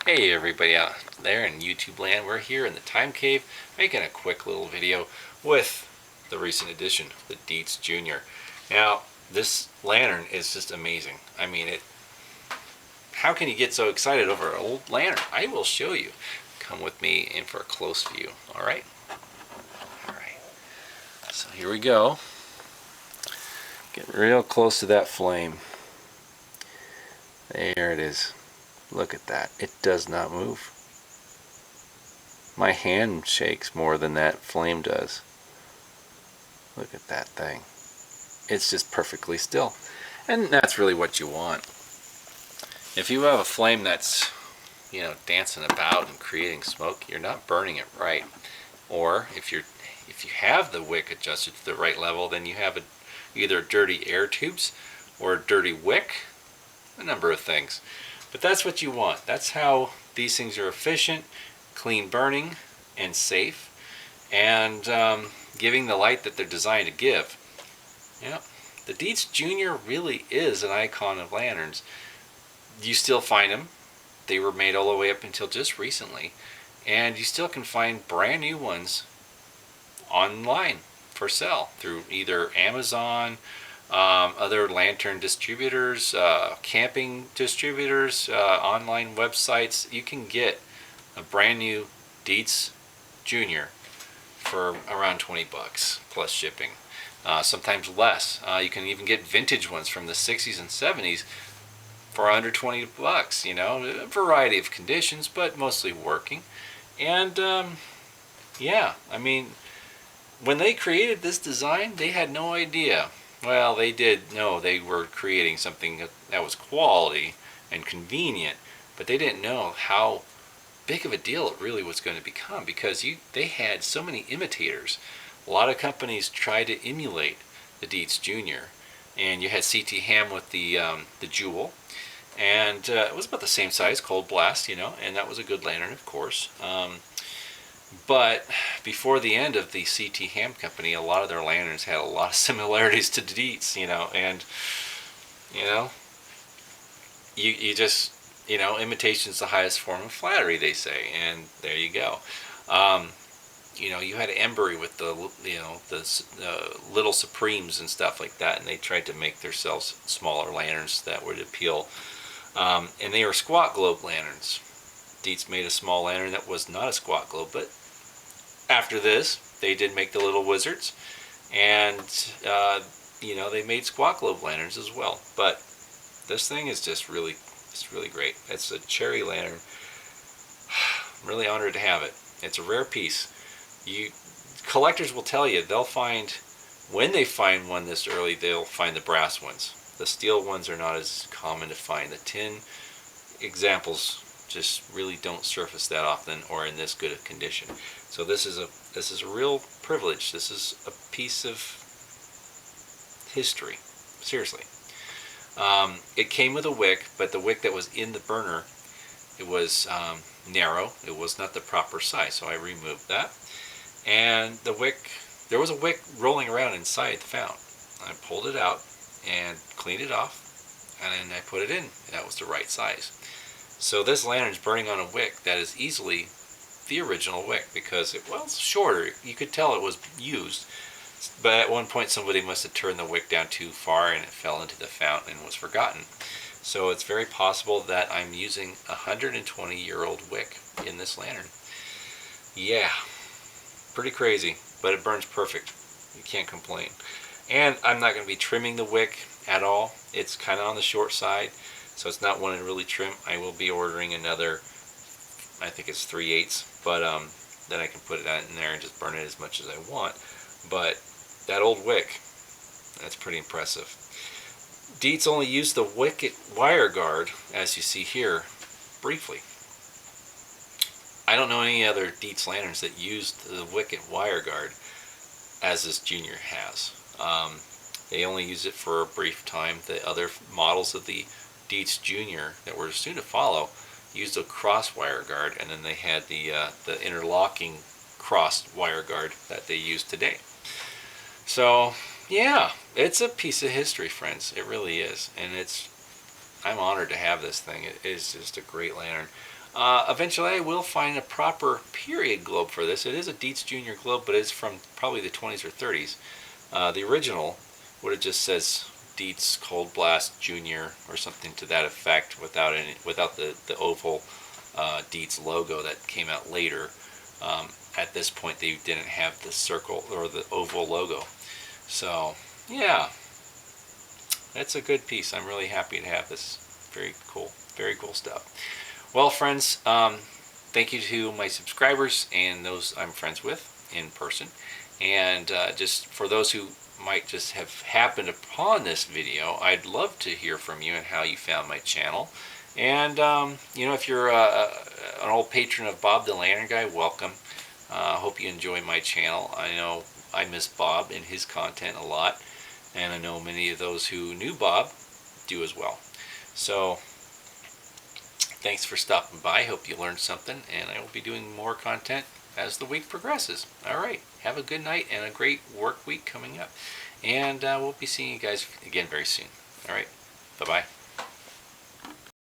Hey everybody out there in YouTube land, we're here in the Time Cave making a quick little video with the recent addition, the Dietz Junior. Now, this lantern is just amazing. I mean, how can you get so excited over an old lantern? I will show you. Come with me in for a close view, alright? Alright, so here we go. Get real close to that flame. There it is. Look at that. It does not move. My hand shakes more than that flame does. Look at that thing. It's just perfectly still. And that's really what you want. If you have a flame that's, dancing about and creating smoke, you're not burning it right. Or if you have the wick adjusted to the right level, then you have either dirty air tubes or a dirty wick, a number of things. But that's what you want. That's how these things are efficient, clean burning, and safe, and giving the light that they're designed to give. Yeah, the Dietz Junior really is an icon of lanterns. You still find them. They were made all the way up until just recently, and you still can find brand new ones online for sale through either Amazon, other lantern distributors, camping distributors, online websites. You can get a brand new Dietz Junior for around 20 bucks plus shipping, sometimes less. You can even get vintage ones from the 60s and 70s for under 20 bucks, a variety of conditions, but mostly working. And yeah, I mean, when they created this design, they had no idea. Well, they did know they were creating something that was quality and convenient, but they didn't know how big of a deal it really was going to become, because they had so many imitators. A lot of companies tried to emulate the Dietz Junior, and you had C.T. Ham with the Jewel, and it was about the same size, Cold Blast, and that was a good lantern, of course. But before the end of the C.T. Ham Company, a lot of their lanterns had a lot of similarities to Dietz, and, you just, imitation's the highest form of flattery, they say, and there you go. You had Embry with the Little Supremes and stuff like that, and they tried to make themselves smaller lanterns that would appeal, and they were squat globe lanterns. Dietz made a small lantern that was not a squat globe, but after this, they did make the Little Wizards, and they made squat globe lanterns as well. But this thing is just really great. It's a cherry lantern. I'm really honored to have it. It's a rare piece. Collectors will tell you when they find one this early, they'll find the brass ones. The steel ones are not as common to find. The tin examples just really don't surface that often or in this good of condition. So this is a real privilege. This is a piece of history. Seriously. It came with a wick, but the wick that was in the burner, it was narrow. It was not the proper size, so I removed that. And there was a wick rolling around inside the fount. I pulled it out and cleaned it off, and then I put it in, and that was the right size. So this lantern is burning on a wick that is easily the original wick, because it's shorter. You could tell it was used, but at one point somebody must have turned the wick down too far and it fell into the fount and was forgotten. So it's very possible that I'm using a 120-year-old wick in this lantern. Yeah, pretty crazy, but it burns perfect. You can't complain. And I'm not going to be trimming the wick at all. It's kind of on the short side, so it's not one to really trim. I will be ordering another, I think it's 3/8, but then I can put it in there and just burn it as much as I want. But that old wick, that's pretty impressive. Dietz only used the Wicket wire guard, as you see here, briefly. I don't know any other Dietz lanterns that used the Wicket wire guard as this Junior has. They only used it for a brief time. The other models of the Dietz Junior that were soon to follow used a cross wire guard, and then they had the interlocking crossed wire guard that they use today. So yeah, it's a piece of history, friends. It really is, and I'm honored to have this thing. It is just a great lantern. Eventually I will find a proper period globe for this. It is a Dietz Junior globe, but it's from probably the 20s or 30s. The original would have just says Dietz Cold Blast Junior or something to that effect without the oval Dietz logo that came out later. At this point they didn't have the circle or the oval logo. So yeah, that's a good piece. I'm really happy to have this. Very cool stuff. Well, friends, thank you to my subscribers and those I'm friends with in person. And just for those who might just have happened upon this video, I'd love to hear from you and how you found my channel. And, if you're an old patron of Bob the Lantern Guy, welcome. Hope you enjoy my channel. I know I miss Bob and his content a lot. And I know many of those who knew Bob do as well. So, thanks for stopping by. Hope you learned something, and I will be doing more content as the week progresses. Alright, have a good night and a great work week coming up. And we'll be seeing you guys again very soon. Alright, bye-bye.